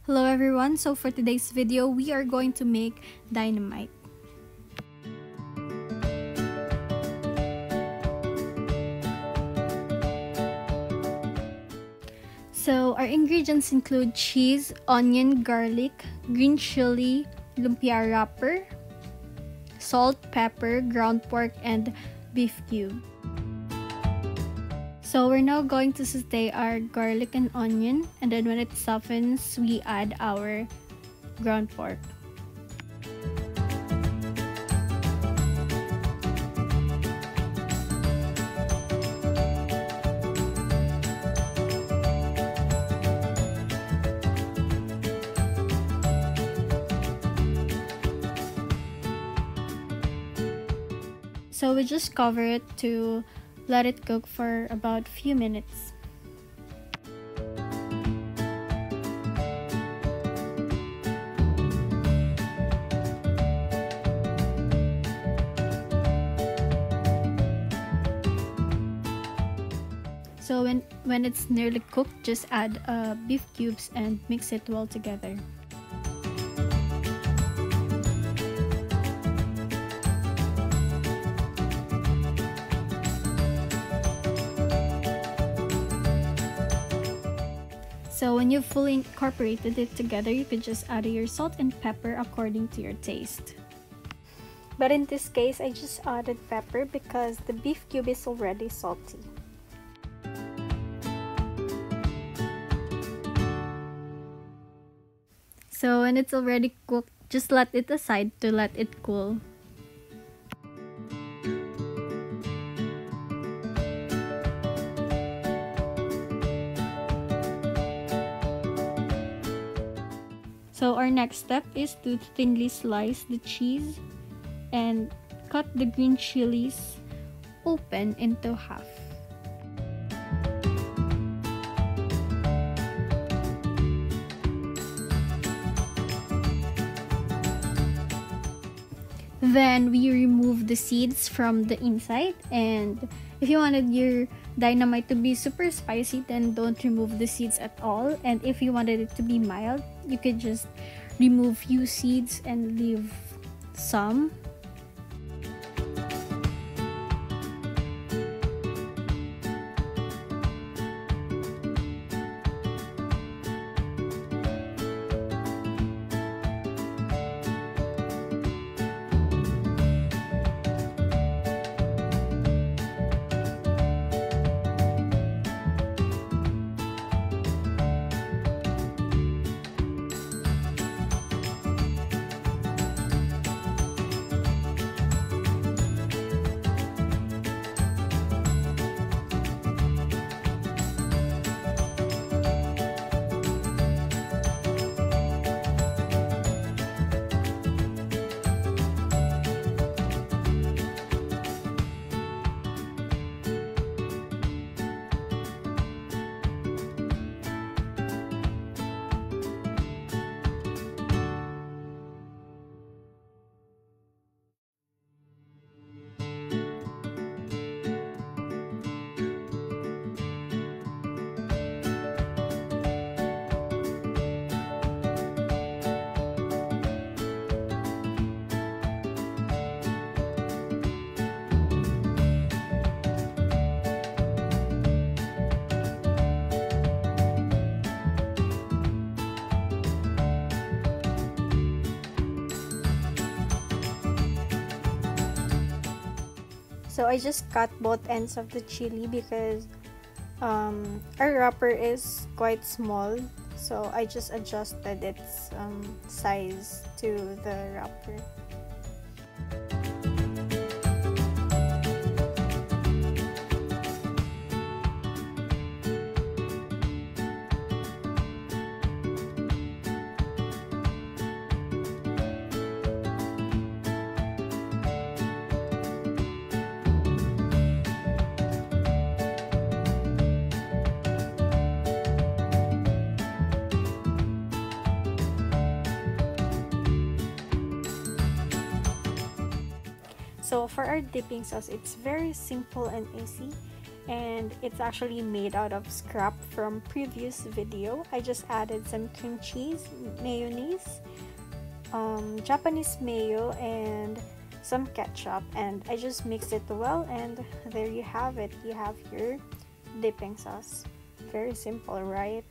Hello everyone, so for today's video, we are going to make dynamite. So our ingredients include cheese, onion, garlic, green chili, lumpia wrapper, salt, pepper, ground pork, and beef cube. So we're now going to saute our garlic and onion, and then when it softens, we add our ground pork. So we just cover it to let it cook for about a few minutes. So when it's nearly cooked, just add beef cubes and mix it well together. So when you've fully incorporated it together, you could just add your salt and pepper according to your taste. But in this case, I just added pepper because the beef cube is already salty. So when it's already cooked, just let it aside to let it cool. So our next step is to thinly slice the cheese and cut the green chilies open into half. Then we remove the seeds from the inside, and if you wanted your dynamite to be super spicy, then don't remove the seeds at all. And if you wanted it to be mild, you could just remove few seeds and leave some. So I just cut both ends of the chili because our wrapper is quite small, so I just adjusted its size to the wrapper. So for our dipping sauce, it's very simple and easy. and it's actually made out of scrap from previous video. I just added some cream cheese, mayonnaise, Japanese mayo, and some ketchup, and I just mixed it well, and there you have it. You have your dipping sauce. Very simple, right?